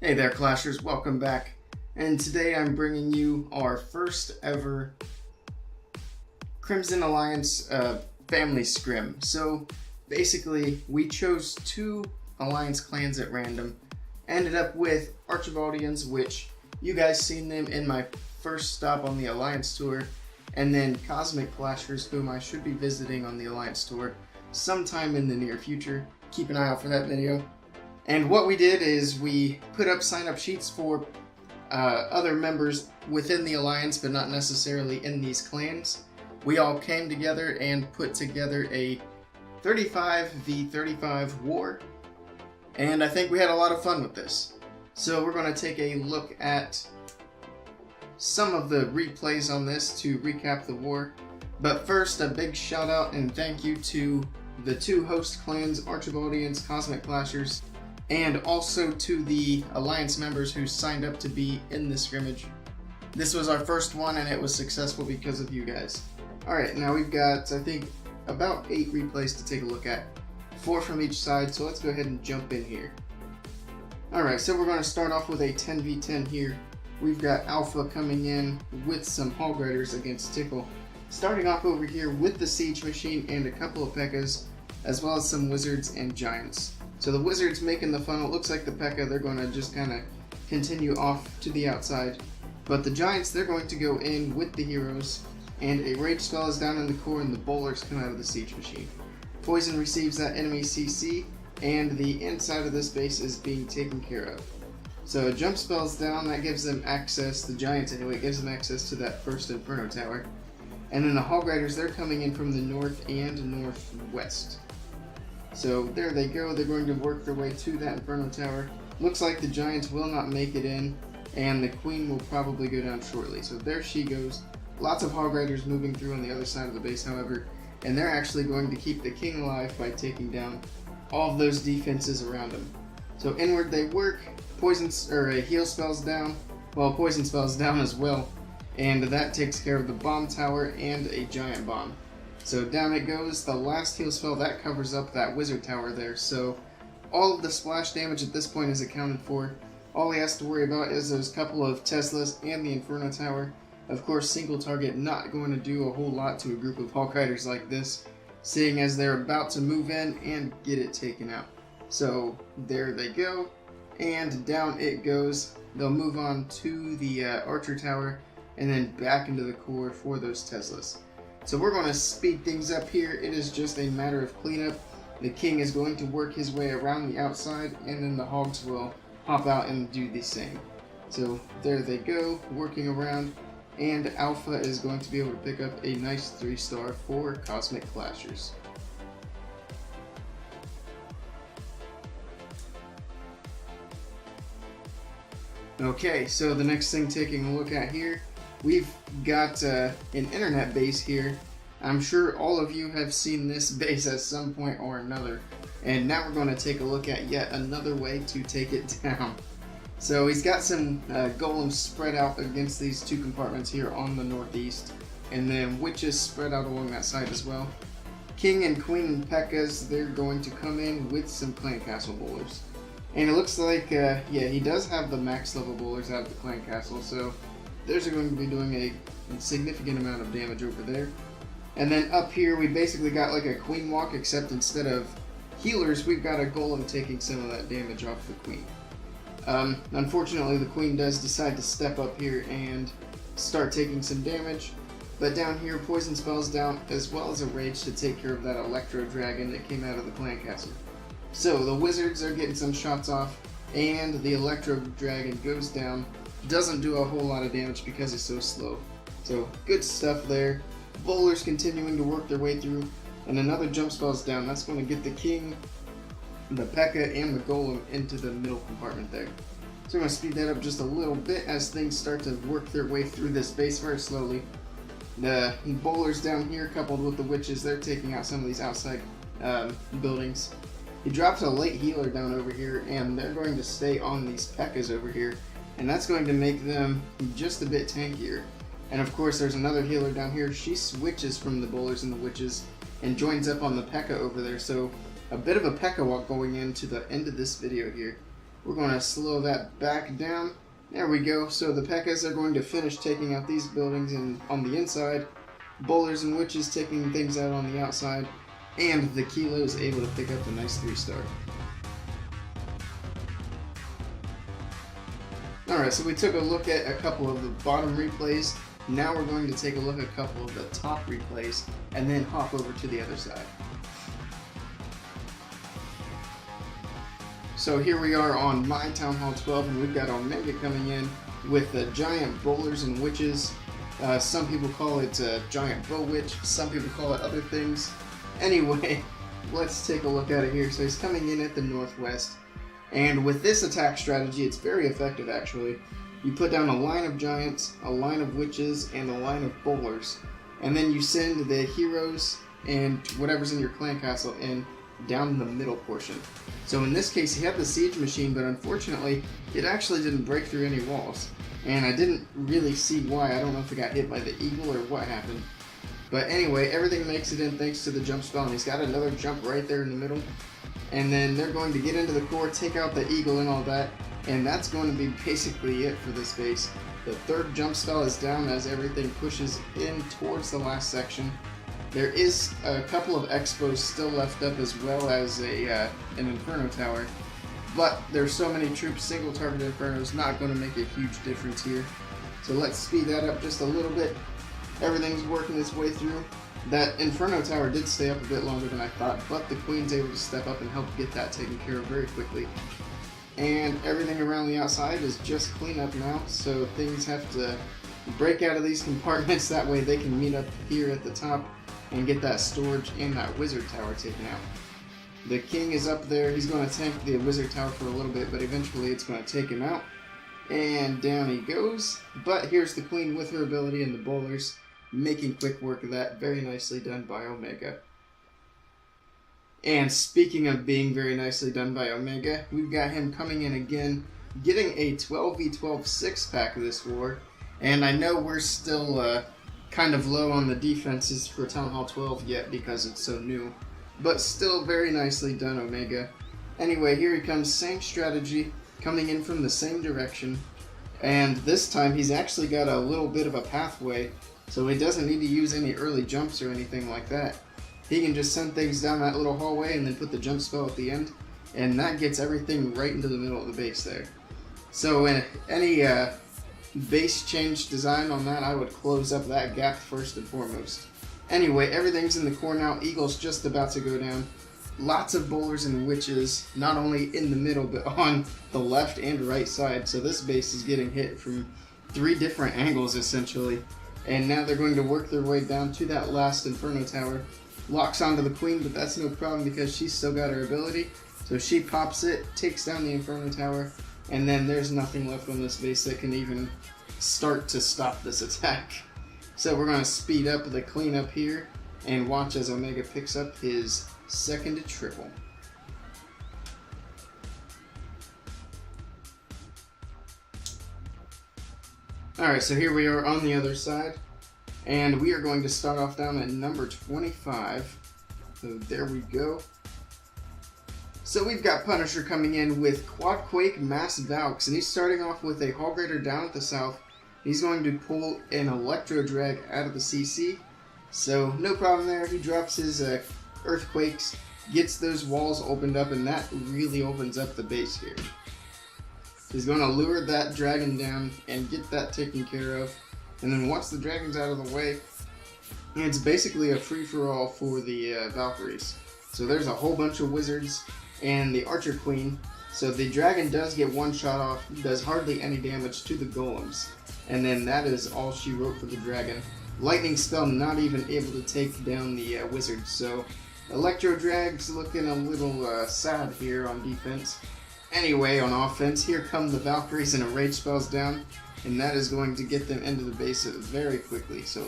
Hey there, Clashers, welcome back. And today I'm bringing you our first ever Crimson Alliance family scrim. So basically, we chose two Alliance clans at random, ended up with Archibaldians, which you guys seen them in my first stop on the Alliance tour, and then Cosmic Clashers, whom I should be visiting on the Alliance tour sometime in the near future. Keep an eye out for that video. And what we did is we put up sign-up sheets for other members within the Alliance, but not necessarily in these clans. We all came together and put together a 35v35 war, and I think we had a lot of fun with this. So we're going to take a look at some of the replays on this to recap the war. But first, a big shout out and thank you to the two host clans, Archibaldians, Cosmic Clashers, and also to the Alliance members who signed up to be in the scrimmage. This was our first one and it was successful because of you guys. Alright, now we've got, I think, about 8 replays to take a look at. 4 from each side, so let's go ahead and jump in here. Alright, so we're going to start off with a 10v10 here. We've got Alpha coming in with some Hog Riders against Tickle. Starting off over here with the Siege Machine and a couple of P.E.K.K.A.s, as well as some Wizards and Giants. So the Wizards making the funnel. Looks like the P.E.K.K.A, they're going to just kind of continue off to the outside. But the Giants, they're going to go in with the heroes. And a Rage spell is down in the core and the Bowlers come out of the Siege Machine. Poison receives that enemy CC, and the inside of this base is being taken care of. So a Jump spell's down, that gives them access, the Giants anyway, gives them access to that first Inferno Tower. And then the Hog Riders, they're coming in from the north and northwest. So there they go, they're going to work their way to that Inferno Tower. Looks like the Giants will not make it in, and the Queen will probably go down shortly. So there she goes. Lots of Hog Riders moving through on the other side of the base, however, and they're actually going to keep the King alive by taking down all of those defenses around him. So inward they work, heal spells down, well, poison spells down as well, and that takes care of the bomb tower and a giant bomb. So down it goes, the last heal spell, that covers up that wizard tower there, so all of the splash damage at this point is accounted for. All he has to worry about is those couple of Teslas and the Inferno Tower. Of course, single target not going to do a whole lot to a group of Hog Riders like this, seeing as they're about to move in and get it taken out. So there they go, and down it goes. They'll move on to the Archer Tower, and then back into the core for those Teslas. So we're going to speed things up here. It is just a matter of cleanup. The King is going to work his way around the outside, and then the Hogs will hop out and do the same. So there they go, working around, and Alpha is going to be able to pick up a nice 3-star for Cosmic Clashers. Okay, so the next thing taking a look at here, we've got an internet base here. I'm sure all of you have seen this base at some point or another. And now we're going to take a look at yet another way to take it down. So he's got some golems spread out against these two compartments here on the northeast. And then witches spread out along that side as well. King and Queen and P.E.K.K.A.s, they're going to come in with some clan castle bowlers. And it looks like, yeah, he does have the max level bowlers out of the clan castle, so those are going to be doing a significant amount of damage over there. And then up here, we basically got like a Queen walk, except instead of healers, we've got a golem taking some of that damage off the Queen. Unfortunately, the Queen does decide to step up here and start taking some damage. But down here, poison spells down, as well as a rage to take care of that Electro Dragon that came out of the clan castle. So the Wizards are getting some shots off, and the Electro Dragon goes down. Doesn't do a whole lot of damage because it's so slow. So good stuff there. Bowlers continuing to work their way through, and another jump spell's down. That's going to get the King, the P.E.K.K.A, and the Golem into the middle compartment there. So we're going to speed that up just a little bit as things start to work their way through this base very slowly. The Bowlers down here, coupled with the Witches, they're taking out some of these outside buildings. He drops a late healer down over here, and they're going to stay on these P.E.K.K.A.s over here, and that's going to make them just a bit tankier. And of course, there's another healer down here. She switches from the Bowlers and the Witches and joins up on the P.E.K.K.A over there. So a bit of a P.E.K.K.A walk going into the end of this video here. We're going to slow that back down. There we go. So the P.E.K.K.A.s are going to finish taking out these buildings on the inside. Bowlers and Witches taking things out on the outside. And the Kilo is able to pick up a nice 3-star. Alright, so we took a look at a couple of the bottom replays. Now we're going to take a look at a couple of the top replays and then hop over to the other side. So here we are on my Town Hall 12, and we've got Omega coming in with the giant Bowlers and Witches. Some people call it a giant bow witch, some people call it other things. Anyway, let's take a look at it here. So he's coming in at the northwest, and with this attack strategy, it's very effective actually. You put down a line of giants, a line of witches, and a line of bowlers, and then you send the heroes and whatever's in your clan castle in down the middle portion. So in this case, he had the siege machine, but unfortunately, it actually didn't break through any walls. And I didn't really see why. I don't know if it got hit by the eagle or what happened. But anyway, everything makes it in thanks to the jump spell, and he's got another jump right there in the middle. And then they're going to get into the core, take out the eagle and all that, and that's going to be basically it for this base. The third jump spell is down as everything pushes in towards the last section. There is a couple of expos still left up, as well as an Inferno Tower, but there's so many troops, single target Inferno's not going to make a huge difference here. So let's speed that up just a little bit. Everything's working its way through. That Inferno Tower did stay up a bit longer than I thought, but the Queen's able to step up and help get that taken care of very quickly. And everything around the outside is just cleanup now, so things have to break out of these compartments, that way they can meet up here at the top and get that storage and that wizard tower taken out. The king is up there. He's going to tank the wizard tower for a little bit, but eventually it's going to take him out. And down he goes. But here's the queen with her ability and the bowlers making quick work of that. Very nicely done by Omega. And speaking of being very nicely done by Omega, we've got him coming in again, getting a 12v12 6-pack this war. And I know we're still kind of low on the defenses for Town Hall 12 yet because it's so new, but still very nicely done, Omega. Anyway, here he comes, same strategy, coming in from the same direction, and this time he's actually got a little bit of a pathway, so he doesn't need to use any early jumps or anything like that. He can just send things down that little hallway and then put the jump spell at the end, and that gets everything right into the middle of the base there. So in any base change design on that, I would close up that gap first and foremost. Anyway, everything's in the core now. Eagle's just about to go down. Lots of bowlers and witches, not only in the middle, but on the left and right side. So this base is getting hit from 3 different angles, essentially. And now they're going to work their way down to that last Inferno Tower. Locks onto the queen, but that's no problem because she's still got her ability. So she pops it, takes down the Inferno Tower, and then there's nothing left on this base that can even start to stop this attack. So we're going to speed up the cleanup here and watch as Omega picks up his second triple. Alright, so here we are on the other side, and we are going to start off down at number 25. So there we go. So we've got Punisher coming in with Quadquake Mass Valks, and he's starting off with a Hall Grader down at the south. He's going to pull an Electro Drag out of the CC, so no problem there. He drops his Earthquakes, gets those walls opened up, and that really opens up the base here. He's going to lure that dragon down and get that taken care of, and then once the dragon's out of the way, it's basically a free-for-all for the Valkyries. So there's a whole bunch of wizards and the Archer Queen, so the dragon does get one shot off, does hardly any damage to the golems, and then that is all she wrote for the dragon. Lightning spell not even able to take down the wizard, so Electro Drag's looking a little sad here on defense. Anyway, on offense, here come the Valkyries and a rage spell's down, and that is going to get them into the base very quickly. So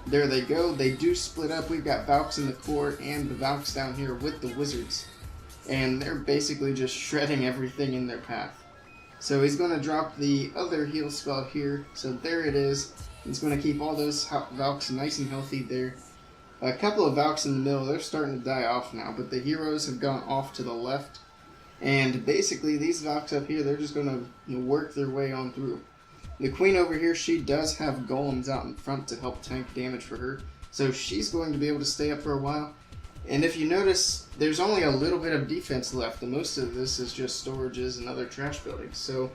there they go. They do split up. We've got Valks in the core and the Valks down here with the wizards, and they're basically just shredding everything in their path. So he's going to drop the other heal spell here. So there it is. He's going to keep all those Valks nice and healthy there. A couple of Valks in the middle, they're starting to die off now, but the heroes have gone off to the left. And basically these Valks up here, they're just going to work their way on through. The Queen over here, she does have golems out in front to help tank damage for her, so she's going to be able to stay up for a while. And if you notice, there's only a little bit of defense left, and most of this is just storages and other trash buildings. So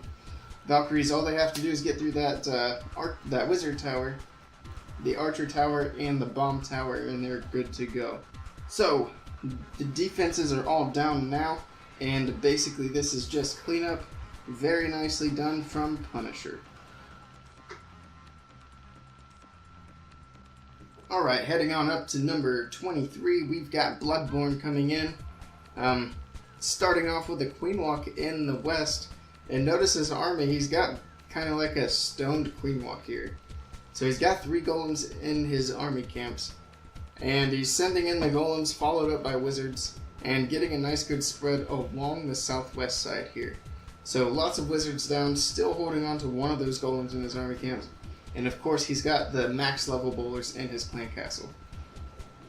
Valkyries, all they have to do is get through that wizard tower, the archer tower, and the bomb tower, and they're good to go. So the defenses are all down now, and basically this is just cleanup. Very nicely done from Punisher. Alright, heading on up to number 23, we've got Bloodborne coming in. Starting off with a Queen Walk in the west. And notice his army, he's got kind of like a stoned Queen Walk here. So he's got 3 golems in his army camps. And he's sending in the golems, followed up by wizards, and getting a nice good spread along the southwest side here. So lots of wizards down, still holding on to one of those golems in his army camps. And of course he's got the max level bowlers in his clan castle.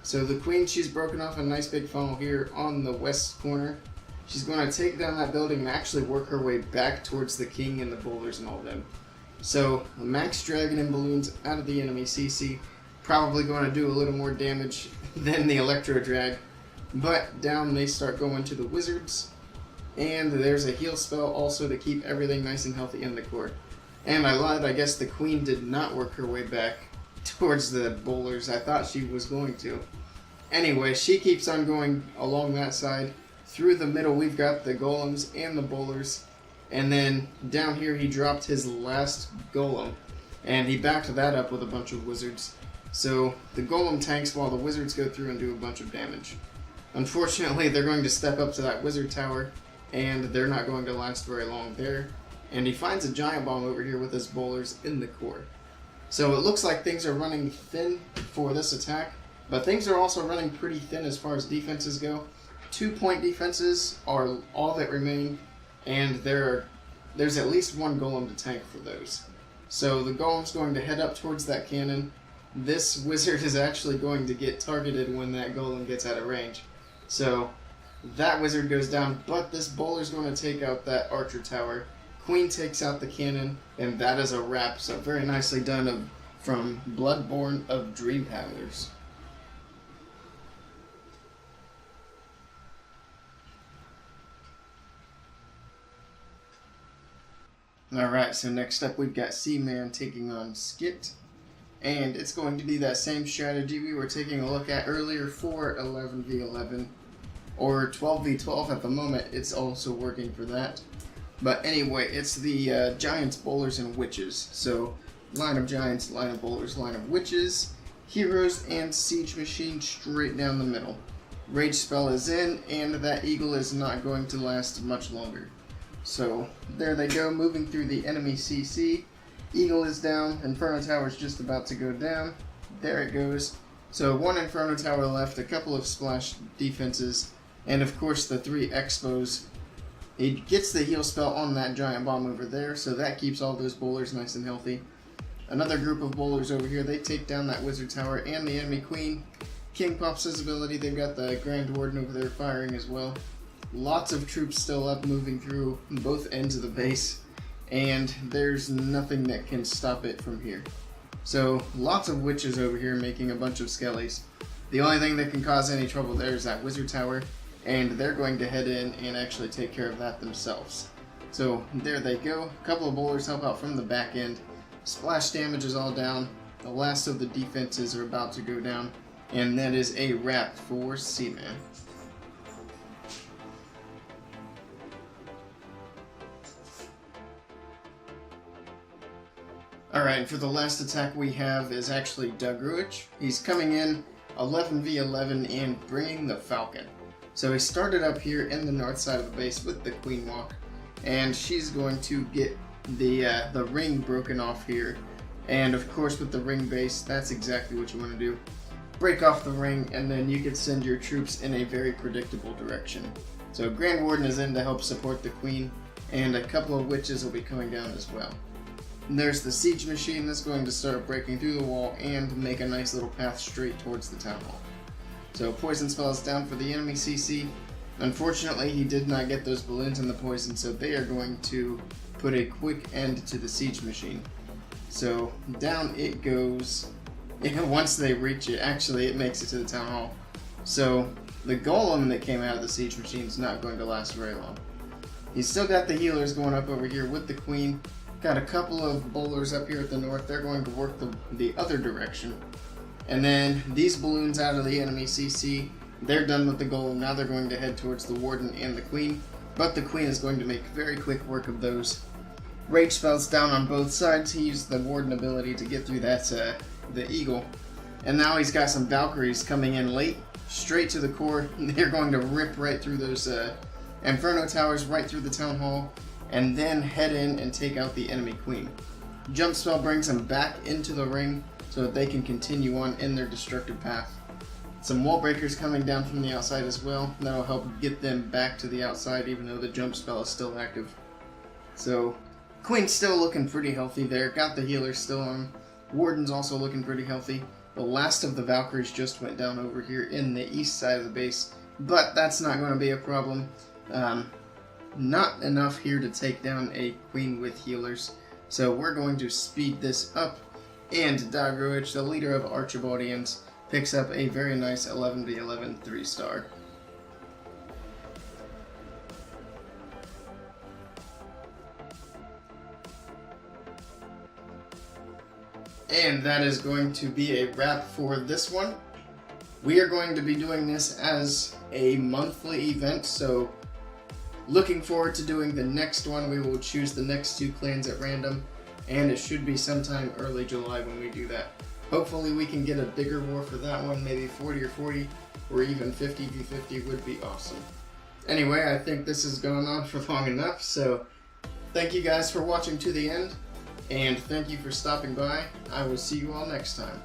So the Queen, she's broken off a nice big funnel here on the west corner. She's going to take down that building and actually work her way back towards the king and the bowlers and all them. So a max dragon and balloons out of the enemy CC. Probably going to do a little more damage than the electro drag. But down they start going to the wizards. And there's a heal spell also to keep everything nice and healthy in the core. And I lied, I guess the Queen did not work her way back towards the bowlers. I thought she was going to. Anyway, she keeps on going along that side. Through the middle we've got the golems and the bowlers. And then down here he dropped his last golem. And he backed that up with a bunch of wizards. So the golem tanks while the wizards go through and do a bunch of damage. Unfortunately, they're going to step up to that wizard tower. And they're not going to last very long there. And he finds a giant bomb over here with his bowlers in the core. So it looks like things are running thin for this attack, but things are also running pretty thin as far as defenses go. 2-point defenses are all that remain, and there's at least 1 golem to tank for those. So the golem's going to head up towards that cannon. This wizard is actually going to get targeted when that golem gets out of range. So that wizard goes down, but this bowler's going to take out that archer tower. Queen takes out the cannon, and that is a wrap. So very nicely done from Bloodborne of Dreamhammers. Alright, so next up we've got Seaman taking on Skit. And it's going to be that same strategy we were taking a look at earlier for 11v11. Or 12v12 at the moment, it's also working for that. But anyway, it's the Giants, Bowlers, and Witches. So, line of Giants, line of Bowlers, line of Witches, Heroes, and Siege Machine straight down the middle. Rage spell is in, and that Eagle is not going to last much longer. So, there they go, moving through the enemy CC. Eagle is down, Inferno Tower is just about to go down. There it goes. So, 1 Inferno Tower left, a couple of splash defenses, and of course the 3 Expos. He gets the heal spell on that giant bomb over there, so that keeps all those bowlers nice and healthy. Another group of bowlers over here, they take down that wizard tower and the enemy queen. King pops his ability, they've got the Grand Warden over there firing as well. Lots of troops still up, moving through both ends of the base, and there's nothing that can stop it from here. So, lots of witches over here making a bunch of skellies. The only thing that can cause any trouble there is that wizard tower, and they're going to head in and actually take care of that themselves. So there they go. A couple of bowlers help out from the back end. Splash damage is all down. The last of the defenses are about to go down. And that is a wrap for Seaman. Alright, for the last attack we have is actually Dugruich. He's coming in 11v11 and bringing the Falcon. So he started up here in the north side of the base with the Queen Walk, and she's going to get the ring broken off here. And of course with the ring base, that's exactly what you want to do. Break off the ring, and then you can send your troops in a very predictable direction. So Grand Warden is in to help support the Queen, and a couple of witches will be coming down as well. And there's the Siege Machine that's going to start breaking through the wall and make a nice little path straight towards the Town Hall. So Poison Spell is down for the enemy CC, Unfortunately, he did not get those balloons and the poison, so they are going to put a quick end to the siege machine. So down it goes. Once they reach it, actually it makes it to the town hall. So the golem that came out of the siege machine is not going to last very long. He's still got the healers going up over here with the queen. Got a couple of bowlers up here at the north. They're going to work the other direction. And then these balloons out of the enemy CC, they're done with the golem. Now they're going to head towards the warden and the queen. But the queen is going to make very quick work of those. Rage spells down on both sides. He used the warden ability to get through that the eagle. And now he's got some Valkyries coming in late, straight to the core. They're going to rip right through those Inferno towers, right through the town hall, and then head in and take out the enemy queen. Jump spell brings them back into the ring so that they can continue on in their destructive path. Some wall breakers coming down from the outside as well. That'll help get them back to the outside even though the jump spell is still active. So Queen's still looking pretty healthy there. Got the healers still on. Warden's also looking pretty healthy. The last of the Valkyries just went down over here in the east side of the base, but that's not going to be a problem. Not enough here to take down a queen with healers, so we're going to speed this up, and Dagrovich, the leader of Archibaldians, picks up a very nice 11-11 3-star. And that is going to be a wrap for this one. We are going to be doing this as a monthly event, so looking forward to doing the next one. We will choose the next 2 clans at random, and it should be sometime early July when we do that. Hopefully we can get a bigger war for that one, maybe 40 or 40, or even 50v50 would be awesome. Anyway, I think this has gone on for long enough, so thank you guys for watching to the end, and thank you for stopping by. I will see you all next time.